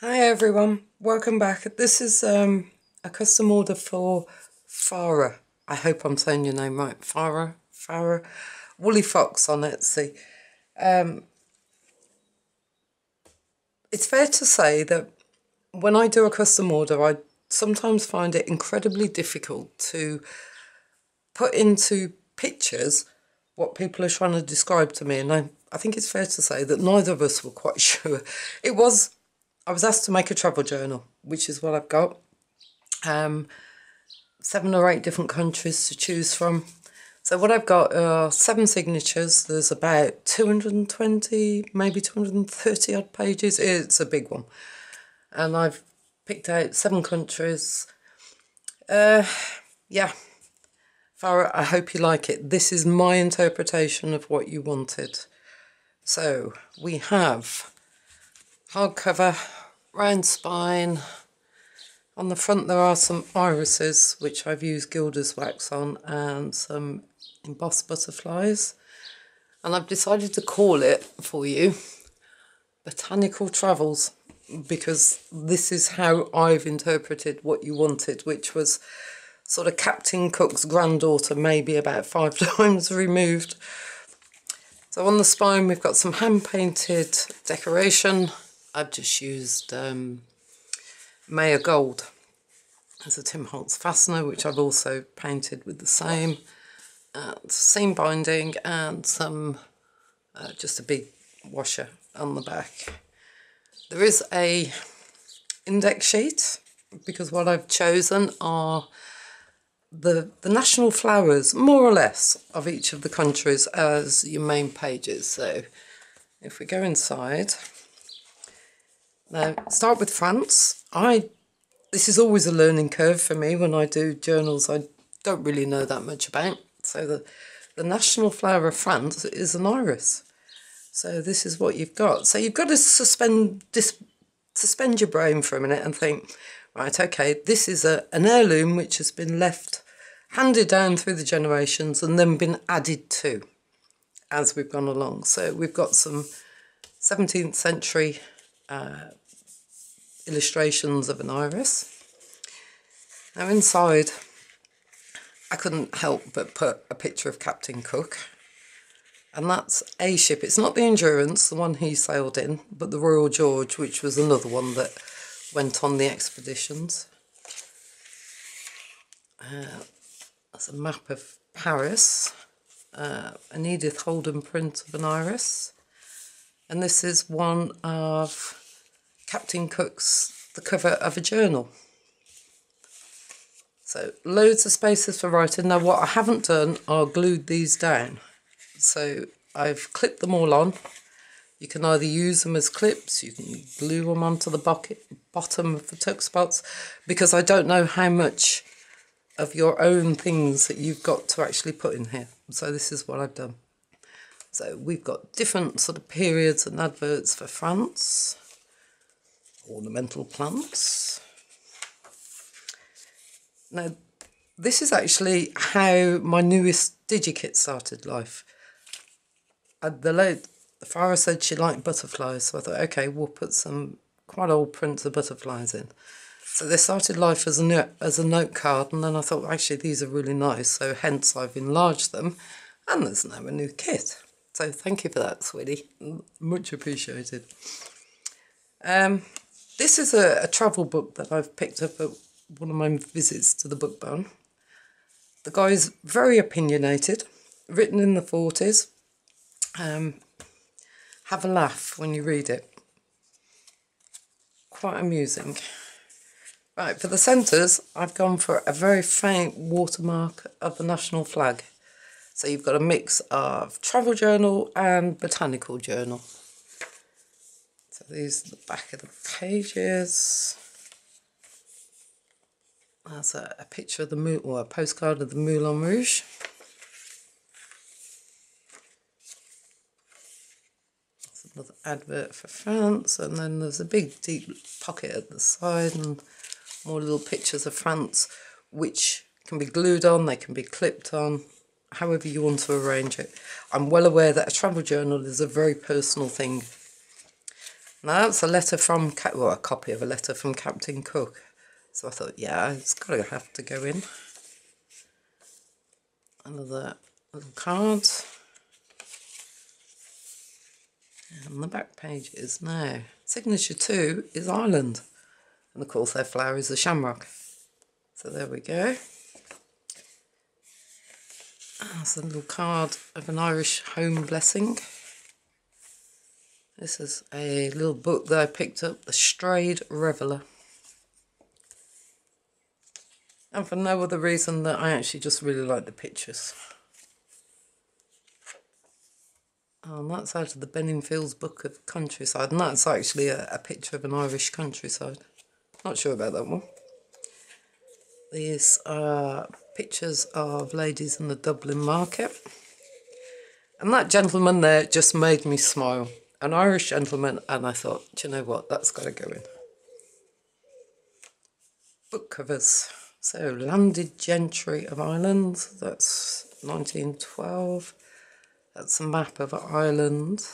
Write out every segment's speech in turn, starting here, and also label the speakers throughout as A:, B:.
A: Hi everyone, welcome back. This is a custom order for Fara. I hope I'm saying your name right. Fara, Woolly Fox on Etsy. It's fair to say that when I do a custom order, I sometimes find it incredibly difficult to put into pictures what people are trying to describe to me. And I think it's fair to say that neither of us were quite sure. I was asked to make a travel journal, which is what I've got. 7 or 8 different countries to choose from. So what I've got are 7 signatures. There's about 220, maybe 230 odd pages. It's a big one. And I've picked out 7 countries. Yeah, Farah, I hope you like it. This is my interpretation of what you wanted. So we have hardcover, round spine. On the front there are some irises, which I've used gilder's wax on, and some embossed butterflies. And I've decided to call it for you Botanical Travels, because this is how I've interpreted what you wanted, which was sort of Captain Cook's granddaughter, maybe about 5 times removed. So on the spine we've got some hand-painted decoration. I've just used Maya Gold as a Tim Holtz fastener, which I've also painted with the same. Seam binding and some, just a big washer on the back. There is a index sheet, because what I've chosen are the national flowers, more or less, of each of the countries as your main pages. So if we go inside, now start with France. This is always a learning curve for me when I do journals I don't really know that much about. So the national flower of France is an iris. So this is what you've got. So you've got to suspend your brain for a minute and think, right, okay, this is an heirloom which has been handed down through the generations and then been added to as we've gone along. So we've got some 17th century illustrations of an iris. Now inside, I couldn't help but put a picture of Captain Cook, and that's a ship. It's not the Endurance, the one he sailed in, but the Royal George, which was another one that went on the expeditions. That's a map of Paris, an Edith Holden print of an iris, and this is one of Captain Cook's, the cover of a journal. So loads of spaces for writing. Now what I haven't done are glued these down. So I've clipped them all on. You can either use them as clips, you can glue them onto the bottom of the tuck spots, because I don't know how much of your own things that you've got to actually put in here. So this is what I've done. So we've got different sort of periods and adverts for France. Ornamental plants. Now, this is actually how my newest DigiKit started life. The Fara said she liked butterflies, so I thought, okay, we'll put some quite old prints of butterflies in. So they started life as a note card, and then I thought, actually, these are really nice, so hence I've enlarged them, and there's now a new kit. So thank you for that, sweetie. Much appreciated. This is a travel book that I've picked up at one of my visits to the book barn. The guy's very opinionated, written in the 40s. Have a laugh when you read it. Quite amusing. Right, for the centres, I've gone for a very faint watermark of the national flag. So you've got a mix of travel journal and botanical journal. So these are the back of the pages. That's a picture of the Moulin, or a postcard of the Moulin Rouge. That's another advert for France, and then there's a big deep pocket at the side and more little pictures of France, which can be glued on, they can be clipped on, however you want to arrange it. I'm well aware that a travel journal is a very personal thing. Now that's a letter from, well, a copy of a letter from Captain Cook. So I thought, yeah, it's got to have to go in. Another little card. And the back page is now. Signature 2 is Ireland. And of course their flower is the shamrock. So there we go. That's a little card of an Irish home blessing. This is a little book that I picked up, The Strayed Reveller. And for no other reason that I actually just really like the pictures. And that's out of the Benningfields Book of Countryside. And that's actually a picture of an Irish countryside. Not sure about that one. These are pictures of ladies in the Dublin market. And that gentleman there just made me smile. An Irish gentleman, and I thought, do you know what, that's got to go in. Book covers. So, Landed Gentry of Ireland, that's 1912. That's a map of Ireland.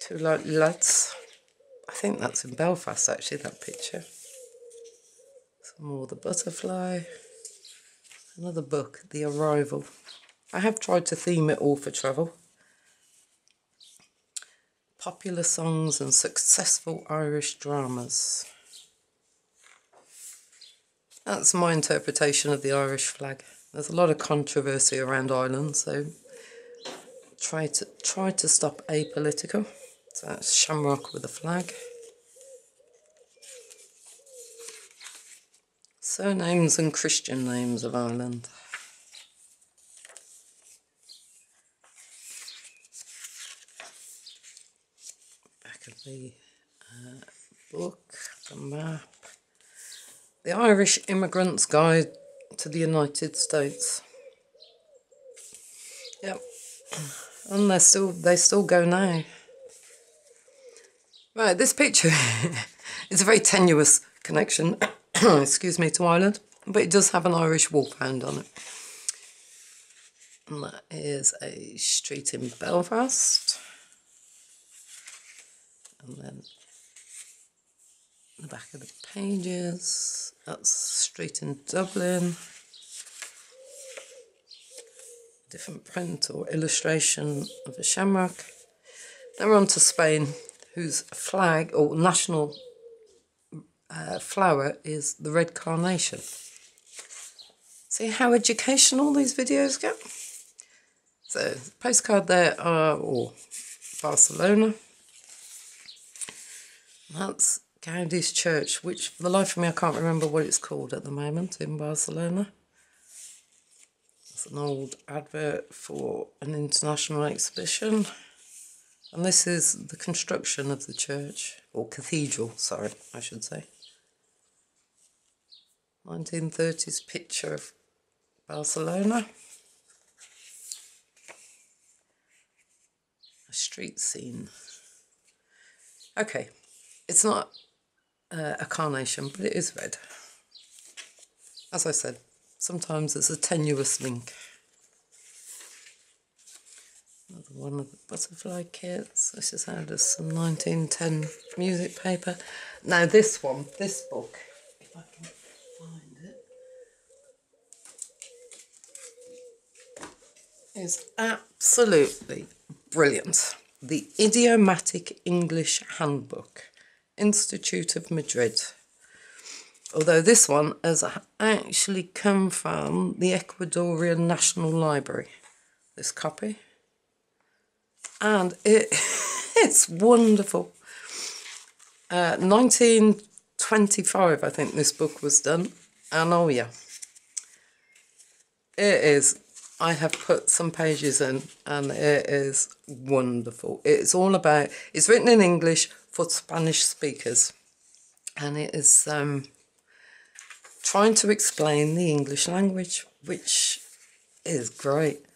A: Two lads. I think that's in Belfast, actually, that picture. Some more The Butterfly. Another book, The Arrival. I have tried to theme it all for travel. Popular songs and successful Irish dramas. That's my interpretation of the Irish flag. There's a lot of controversy around Ireland, so try to stop apolitical. So that's shamrock with a flag. Surnames and Christian names of Ireland. Back of the book, the map. The Irish Immigrant's Guide to the United States. Yep. And they still go now. Right, this picture is a very tenuous connection, excuse me, to Ireland, but it does have an Irish wolfhound on it. And that is a street in Belfast. And then the back of the pages, that's street in Dublin. Different print or illustration of a shamrock. Then we're on to Spain, whose flag or national flower is the red carnation. See how educational these videos get? So, postcard there are Barcelona. That's Gaudi's Church, which for the life of me I can't remember what it's called at the moment in Barcelona. It's an old advert for an international exhibition. And this is the construction of the church, or cathedral, sorry, I should say. 1930s picture of Barcelona. A street scene. Okay, it's not a carnation, but it is red. As I said, sometimes there's a tenuous link. Another one of the butterfly kits. This is out of some 1910 music paper. Now this book, if I can find it, is absolutely brilliant. The Idiomatic English Handbook, Institute of Madrid. Although this one has actually come from the Ecuadorian National Library, this copy. And it's wonderful. 1925, I think this book was done. And oh yeah, it is. I have put some pages in and it is wonderful. It's all about, it's written in English for Spanish speakers. And it is trying to explain the English language, which is great.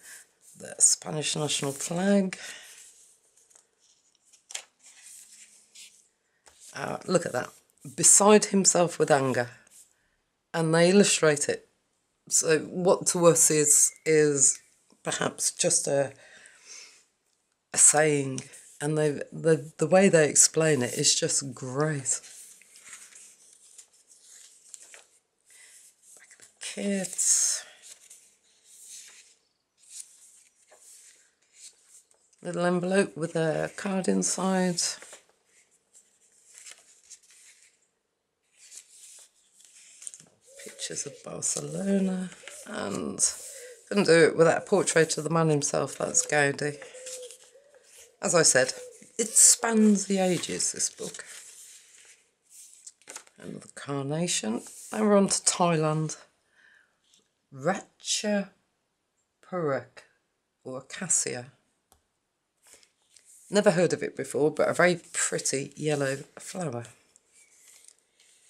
A: The Spanish national flag. Look at that. Beside himself with anger. And they illustrate it. So what to us is perhaps just a saying, and the way they explain it is just great. Back of the kit. Little envelope with a card inside. Pictures of Barcelona, and couldn't do it without a portrait of the man himself. That's Gaudi. As I said, it spans the ages, this book. Another carnation. Now we're on to Thailand. Ratchapurak, or acacia. Never heard of it before, but a very pretty yellow flower.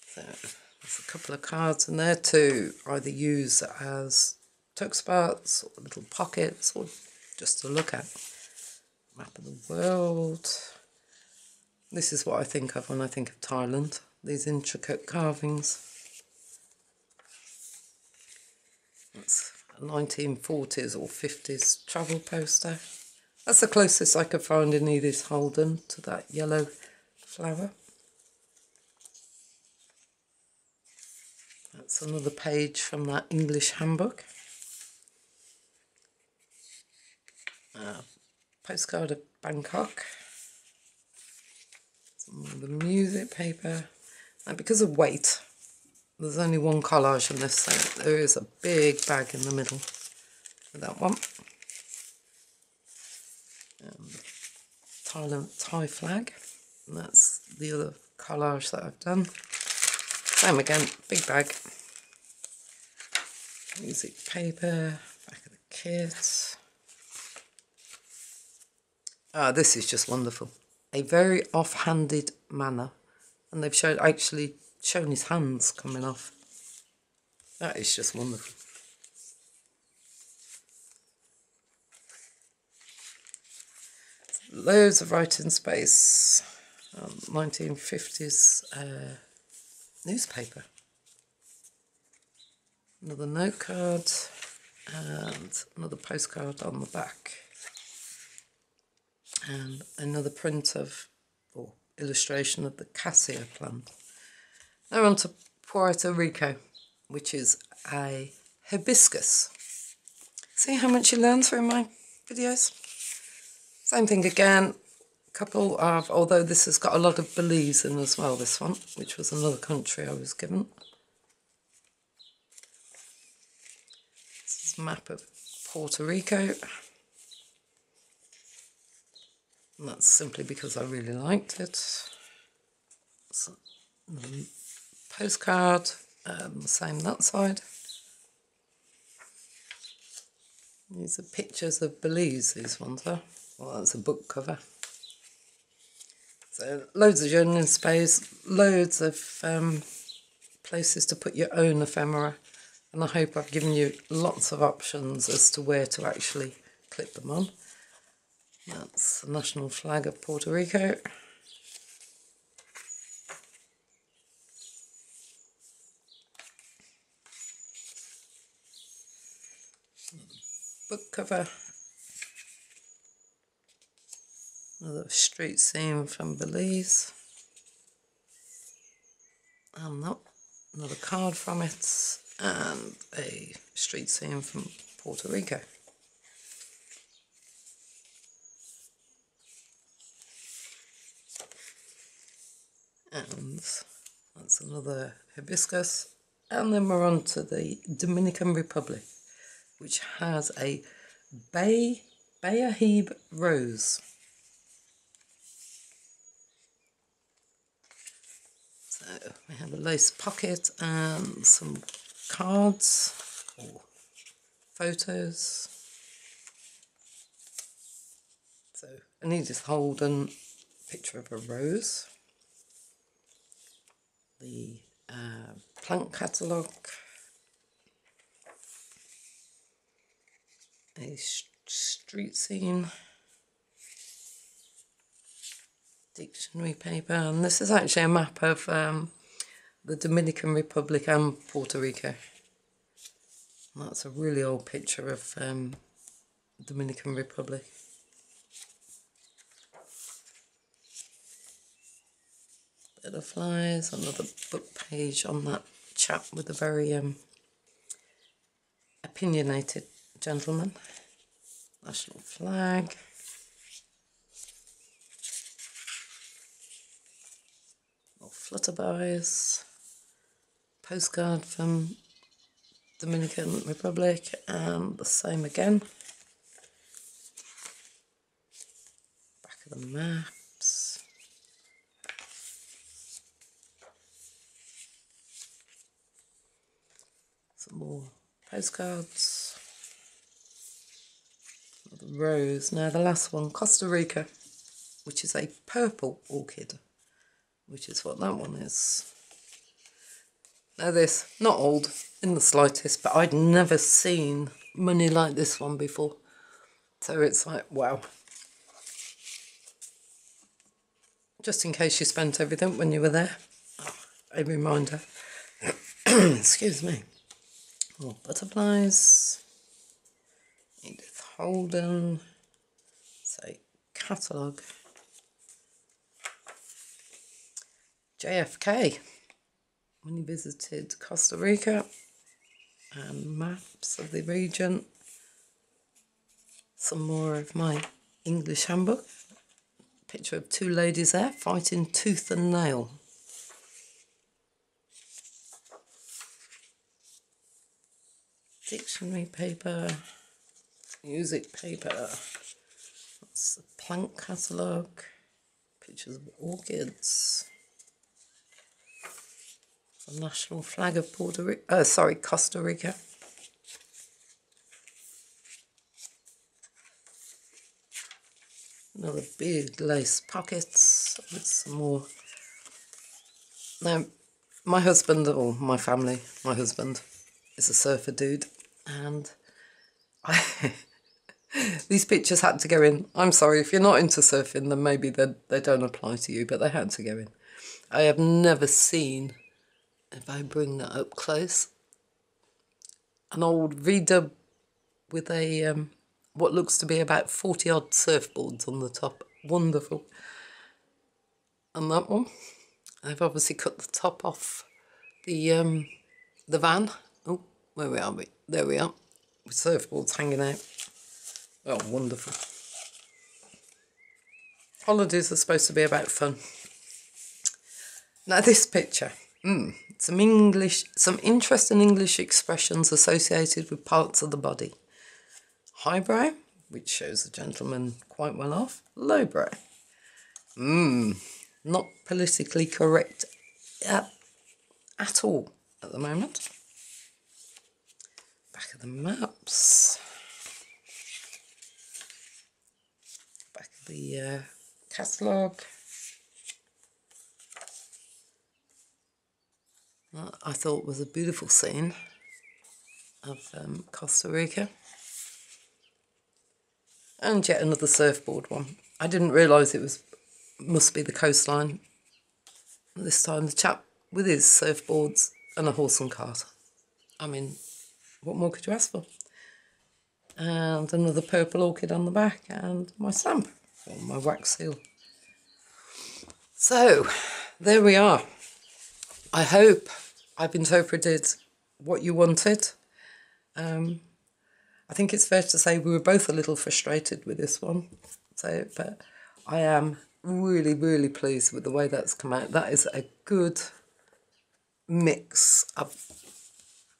A: So there's a couple of cards in there to either use as tuck spots or little pockets, or just to look at. Map of the world. This is what I think of when I think of Thailand. These intricate carvings. That's a 1940s or 50s travel poster. That's the closest I could find in Edith Holden to that yellow flower. That's another page from that English handbook. Postcard of Bangkok. Some of the music paper. And because of weight, there's only one collage in this, so there is a big bag in the middle with that one. Thai flag, and that's the other collage that I've done. Same again, big bag. Music paper, back of the kit. This is just wonderful. A very off-handed manner, and they've actually shown his hands coming off. That is just wonderful. Loads of writing space. 1950s newspaper. Another note card and another postcard on the back. And another print of, or illustration of, the cassia plant. Now on to Puerto Rico, which is a hibiscus. See how much you learn through my videos? Same thing again, couple of, although this has got a lot of Belize in as well, this one, which was another country I was given. This is a map of Puerto Rico. And that's simply because I really liked it. So, postcard, same that side. These are pictures of Belize, these ones are. Well, that's a book cover. So loads of journaling space, loads of places to put your own ephemera. And I hope I've given you lots of options as to where to actually clip them on. That's the national flag of Puerto Rico. Book cover. Another street scene from Belize. And another card from it. And a street scene from Puerto Rico. And that's another hibiscus. And then we're on to the Dominican Republic, which has a Bayahib rose. So we have a lace pocket and some cards or photos. So an Edith Holden picture of a rose. The plant catalogue, a street scene, dictionary paper, and this is actually a map of the Dominican Republic and Puerto Rico. And that's a really old picture of Dominican Republic. Butterflies, another book page on that chap with a very opinionated gentleman. National flag. More flutterbys. Postcard from Dominican Republic, and the same again. Back of the maps. Some more postcards. Another rose. Now the last one, Costa Rica, which is a purple orchid, which is what that one is. Now this, not old in the slightest, but I'd never seen money like this one before. So it's like, wow. Just in case you spent everything when you were there. Oh, a reminder. Excuse me. More butterflies. Edith Holden. Say catalogue. JFK. When he visited Costa Rica. And maps of the region. Some more of my English handbook. Picture of two ladies there fighting tooth and nail. Dictionary paper, music paper, that's the plant catalogue, pictures of orchids, the national flag of Costa Rica. Another big lace pockets with some more. Now, my husband is a surfer dude, and these pictures had to go in. I'm sorry, if you're not into surfing, then maybe they don't apply to you, but they had to go in. I have never seen, if I bring that up close, an old redub with a what looks to be about 40 odd surfboards on the top. Wonderful. And that one, I've obviously cut the top off the van. Oh, where are we? There we are. With surfboards hanging out. Oh, wonderful. Holidays are supposed to be about fun. Now this picture, some interesting English expressions associated with parts of the body. Highbrow, which shows the gentleman quite well off. Lowbrow. Not politically correct at all at the moment. Back of the maps. Back of the catalogue. I thought was a beautiful scene of Costa Rica. And yet another surfboard one. I didn't realise must be the coastline. This time the chap with his surfboards and a horse and cart. I mean, what more could you ask for? And another purple orchid on the back and my stamp, or my wax seal. So, there we are. I hope I've interpreted what you wanted. I think it's fair to say we were both a little frustrated with this one. So, but I am really, really pleased with the way that's come out. That is a good mix of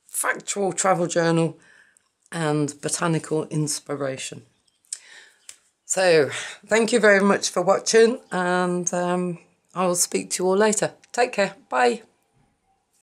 A: factual travel journal and botanical inspiration. So, thank you very much for watching, and I will speak to you all later. Take care. Bye.